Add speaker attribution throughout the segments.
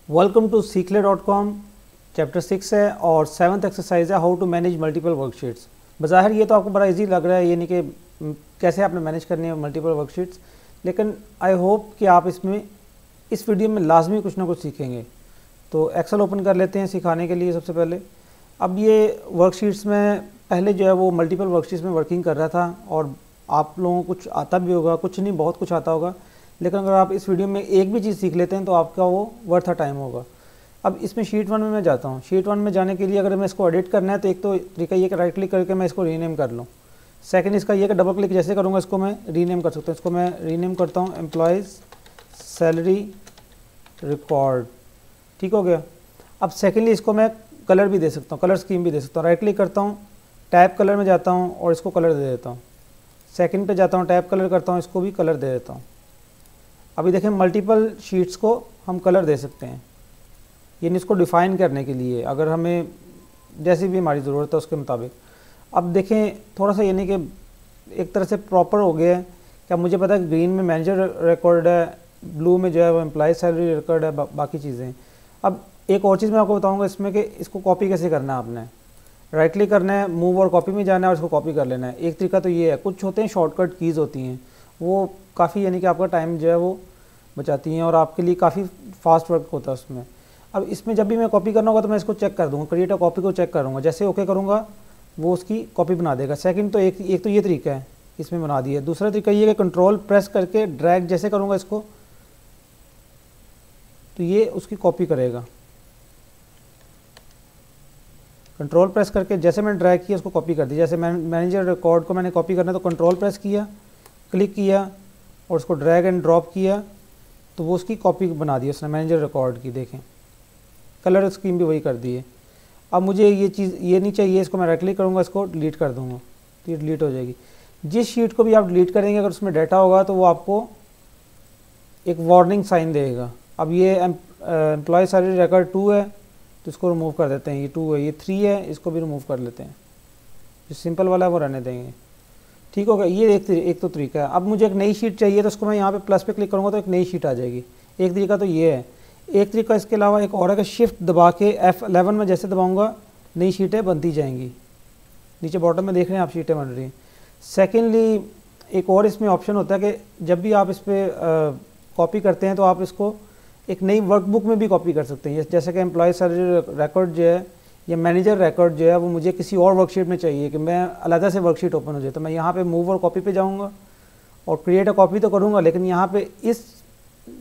Speaker 1: Welcome to सीखले.com। Chapter 6 है और 7th exercise है how to manage multiple worksheets. बज़ाहिर ये तो आपको बड़ा इजी लग रहा है, ये नहीं कि कैसे आपने मैनेज करनी है मल्टीपल वर्कशीट्स, लेकिन आई होप कि आप इसमें इस वीडियो में लाजमी कुछ ना कुछ सीखेंगे। तो एक्सेल ओपन कर लेते हैं सिखाने के लिए सबसे पहले। अब ये वर्कशीट्स में पहले जो है वो मल्टीपल वर्कशीट्स में वर्किंग कर रहा था और आप लोगों को कुछ आता भी होगा, कुछ नहीं बहुत कुछ आता होगा, लेकिन अगर आप इस वीडियो में एक भी चीज़ सीख लेते हैं तो आपका वो वर्थ अ टाइम होगा। अब इसमें शीट 1 में मैं जाता हूँ। शीट 1 में जाने के लिए अगर मैं इसको एडिट करना है तो एक तो तरीका ये कि राइट क्लिक करके मैं इसको रीनेम कर लूँ। सेकंड इसका ये कि डबल क्लिक जैसे करूँगा इसको मैं रीनेम कर सकता हूँ। इसको मैं रीनेम करता हूँ एम्प्लॉयज़ सैलरी रिकॉर्ड। ठीक हो गया। अब सेकेंडली इसको मैं कलर भी दे सकता हूँ, कलर स्कीम भी दे सकता हूँ। राइट क्लिक करता हूँ, टैब कलर में जाता हूँ और इसको कलर दे देता हूँ। सेकंड पे जाता हूँ, टैब कलर करता हूँ, इसको भी कलर दे देता हूँ। अभी देखें मल्टीपल शीट्स को हम कलर दे सकते हैं, यानी इसको डिफ़ाइन करने के लिए अगर हमें जैसी भी हमारी ज़रूरत है उसके मुताबिक। अब देखें थोड़ा सा यानी कि एक तरह से प्रॉपर हो गया है। क्या मुझे पता है ग्रीन में मैनेजर रिकॉर्ड है, ब्लू में जो है वो एम्प्लॉय सैलरी रिकॉर्ड है, बाकी चीज़ें। अब एक और चीज़ मैं आपको बताऊँगा इसमें कि इसको कॉपी कैसे करना है। आपने राइट क्लिक करना है, मूव और कॉपी में जाना है और इसको कॉपी कर लेना है। एक तरीका तो ये है, कुछ होते हैं शॉर्टकट कीज़ होती हैं, वो काफ़ी यानी कि आपका टाइम जो है वो बचाती हैं और आपके लिए काफ़ी फास्ट वर्क होता है उसमें। अब इसमें जब भी मैं कॉपी करना होगा तो मैं इसको चेक कर दूँगा, क्रिएट अ कॉपी को चेक करूँगा। जैसे ओके करूँगा वो उसकी कॉपी बना देगा। सेकंड तो एक तो ये तरीका है, इसमें बना दिया। दूसरा तरीका ये है कि कंट्रोल प्रेस करके ड्रैग जैसे करूँगा इसको तो ये उसकी कॉपी करेगा। कंट्रोल प्रेस करके जैसे मैंने ड्रैग किया उसको कॉपी कर दी। जैसे मैनेजर रिकॉर्ड को मैंने कॉपी करना है तो कंट्रोल प्रेस किया, क्लिक किया और उसको ड्रैग एंड ड्रॉप किया तो वो उसकी कॉपी बना दी उसने मैनेजर रिकॉर्ड की। देखें कलर स्कीम भी वही कर दी है। अब मुझे ये चीज़ ये नहीं चाहिए, इसको मैं राइट क्लिक करूँगा, इसको डिलीट कर दूँगा तो ये डिलीट हो जाएगी। जिस शीट को भी आप डिलीट करेंगे अगर उसमें डाटा होगा तो वो आपको एक वार्निंग साइन देगा। अब ये एम्प्लॉय सैलरी रिकॉर्ड 2 है तो इसको रिमूव कर देते हैं। ये 2 है, ये 3 है, इसको भी रिमूव कर लेते हैं। जो सिंपल वाला है वो रहने देंगे। ठीक होगा। ये एक तो तरीका है। अब मुझे एक नई शीट चाहिए तो उसको मैं यहाँ पे प्लस पे क्लिक करूँगा तो एक नई शीट आ जाएगी। एक तरीका तो ये है। एक तरीका इसके अलावा एक और है कि शिफ्ट दबा के F11 में जैसे दबाऊँगा नई शीटें बनती जाएंगी। नीचे बॉटम में देख रहे हैं आप शीटें बन रही हैं। सेकेंडली एक और इसमें ऑप्शन होता है कि जब भी आप इस पर कॉपी करते हैं तो आप इसको एक नई वर्कबुक में भी कॉपी कर सकते हैं। जैसे कि एम्प्लॉय सैलरी रिकॉर्ड जो है या मैनेजर रिकॉर्ड जो है वो मुझे किसी और वर्कशीट में चाहिए कि मैं अलग से वर्कशीट ओपन हो जाए, तो मैं यहाँ पे मूव और कॉपी पे जाऊँगा और क्रिएट अ कॉपी तो करूँगा, लेकिन यहाँ पे इस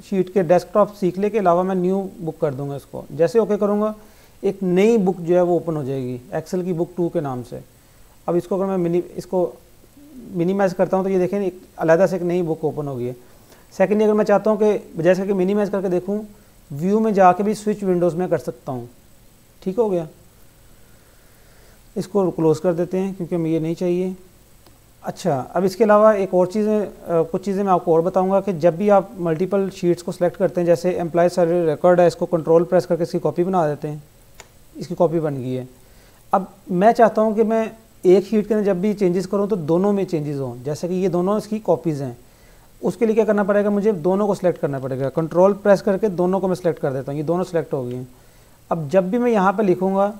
Speaker 1: शीट के डेस्कटॉप सीखले के अलावा मैं न्यू बुक कर दूँगा इसको। जैसे ओके करूँगा एक नई बुक जो है वो ओपन हो जाएगी एक्सेल की बुक 2 के नाम से। अब इसको अगर मैं इसको मिनिमाइज़ करता हूँ तो ये देखें एक अलग से एक नई बुक ओपन हो गई है। सेकेंडली अगर मैं चाहता हूँ कि जैसे कि मिनिमाइज़ करके देखूँ, व्यू में जाके भी स्विच विंडोज़ में कर सकता हूँ। ठीक हो गया। इसको क्लोज़ कर देते हैं क्योंकि हमें ये नहीं चाहिए। अच्छा, अब इसके अलावा एक और कुछ चीज़ें मैं आपको और बताऊंगा कि जब भी आप मल्टीपल शीट्स को सिलेक्ट करते हैं, जैसे एम्प्लॉय सैलरी रिकॉर्ड है, इसको कंट्रोल प्रेस करके इसकी कॉपी बना देते हैं। इसकी कॉपी बन गई है। अब मैं चाहता हूँ कि मैं एक शीट के अंदर जब भी चेंजेस करूँ तो दोनों में चेंजेस हों। जैसे कि ये दोनों इसकी कॉपीज़ हैं, उसके लिए क्या करना पड़ेगा, मुझे दोनों को सिलेक्ट करना पड़ेगा। कंट्रोल प्रेस करके दोनों को मैं सिलेक्ट कर देता हूँ। ये दोनों सिलेक्ट हो गई हैं। अब जब भी मैं यहाँ पर लिखूँगा,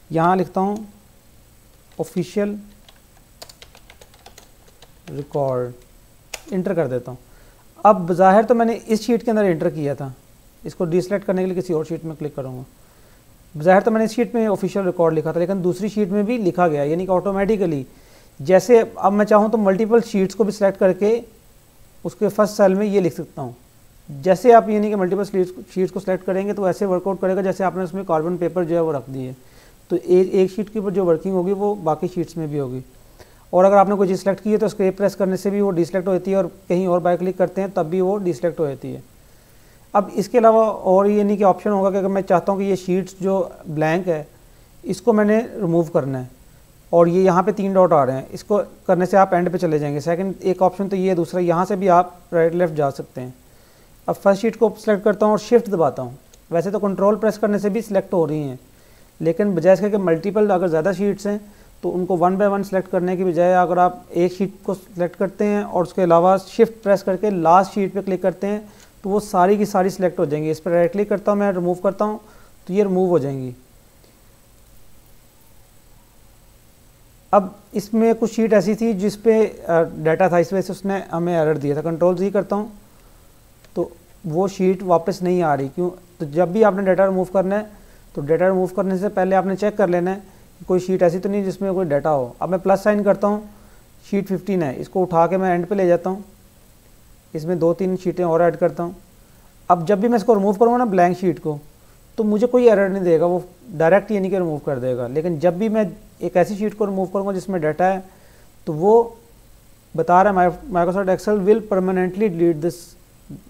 Speaker 1: यहाँ लिखता हूँ ऑफिशियल रिकॉर्ड, इंटर कर देता हूँ। अब बज़ाहिर तो मैंने इस शीट के अंदर इंटर किया था, इसको डिसलेक्ट करने के लिए किसी और शीट में क्लिक करूँगा। बज़ाहिर तो मैंने इस शीट में ऑफिशियल रिकॉर्ड लिखा था, लेकिन दूसरी शीट में भी लिखा गया, यानी कि ऑटोमेटिकली जैसे अब मैं चाहूँ तो मल्टीपल शीट्स को भी सिलेक्ट करके उसके फर्स्ट सेल में ये लिख सकता हूँ। जैसे आप यानी कि मल्टीपल शीट्स को सिलेक्ट करेंगे तो ऐसे वर्कआउट करेगा जैसे आपने उसमें कार्बन पेपर जो है वो रख दिए। तो एक शीट के ऊपर जो वर्किंग होगी वो बाकी शीट्स में भी होगी। और अगर आपने कोई चीज़ सेलेक्ट की है तो उसको प्रेस करने से भी वो डिसलेक्ट हो जाती है और कहीं और बाय क्लिक करते हैं तब भी वो डिसलेक्ट हो जाती है। अब इसके अलावा और ये नहीं कि ऑप्शन होगा कि अगर मैं चाहता हूँ कि ये शीट्स जो ब्लैंक है इसको मैंने रिमूव करना है और ये यहाँ पे 3 डॉट आ रहे हैं, इसको करने से आप एंड पे चले जाएंगे। सेकंड एक ऑप्शन तो ये, दूसरा यहाँ से भी आप राइट लेफ्ट जा सकते हैं। अब फर्स्ट शीट को सिलेक्ट करता हूँ और शिफ्ट दबाता हूँ। वैसे तो कंट्रोल प्रेस करने से भी सिलेक्ट हो रही हैं, लेकिन बजाय इसके कि मल्टीपल अगर ज़्यादा शीट्स हैं तो उनको 1 बाय 1 सेलेक्ट करने की बजाय अगर आप एक शीट को सिलेक्ट करते हैं और उसके अलावा शिफ्ट प्रेस करके लास्ट शीट पर क्लिक करते हैं तो वो सारी की सारी सिलेक्ट हो जाएंगी। इस पर राइट क्लिक करता हूँ मैं, रिमूव करता हूँ तो ये रिमूव हो जाएंगी। अब इसमें कुछ शीट ऐसी थी जिस पे डाटा था, इस वजह से उसने हमें एरर दिया था। कंट्रोल-Z करता हूँ तो वो शीट वापस नहीं आ रही। क्यों? तो जब भी आपने डाटा रिमूव करना है तो डाटा रिमूव करने से पहले आपने चेक कर लेना है कि कोई शीट ऐसी तो नहीं जिसमें कोई डाटा हो। अब मैं प्लस साइन करता हूँ, शीट 15 है, इसको उठा के मैं एंड पे ले जाता हूँ, इसमें 2-3 शीटें और ऐड करता हूँ। अब जब भी मैं इसको रिमूव करूँगा ना ब्लैंक शीट को, तो मुझे कोई एरर नहीं देगा, वो डायरेक्ट यानी कि रिमूव कर देगा। लेकिन जब भी मैं एक ऐसी शीट को रिमूव करूँगा जिसमें डाटा है, तो वो बता रहा है Microsoft Excel will permanently delete this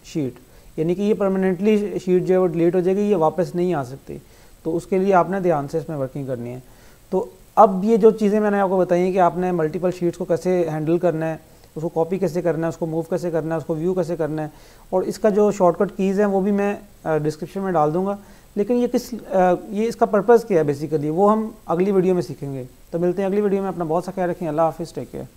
Speaker 1: sheet, यानी कि ये परमानेंटली शीट जो है वो डिलीट हो जाएगी, ये वापस नहीं आ सकती। तो उसके लिए आपने ध्यान से इसमें वर्किंग करनी है। तो अब ये जो चीज़ें मैंने आपको बताई हैं कि आपने मल्टीपल शीट्स को कैसे हैंडल करना है, उसको कॉपी कैसे करना है, उसको मूव कैसे करना है, उसको व्यू कैसे करना है, और इसका जो शॉर्टकट कीज़ हैं वो भी मैं डिस्क्रिप्शन में डाल दूँगा। लेकिन ये इसका पर्पज़ क्या है बेसिकली, वो हम अगली वीडियो में सीखेंगे। तो मिलते हैं अगली वीडियो में। अपना बहुत सा ख्याल रखें। अल्लाह हाफिज़, टेक केयर।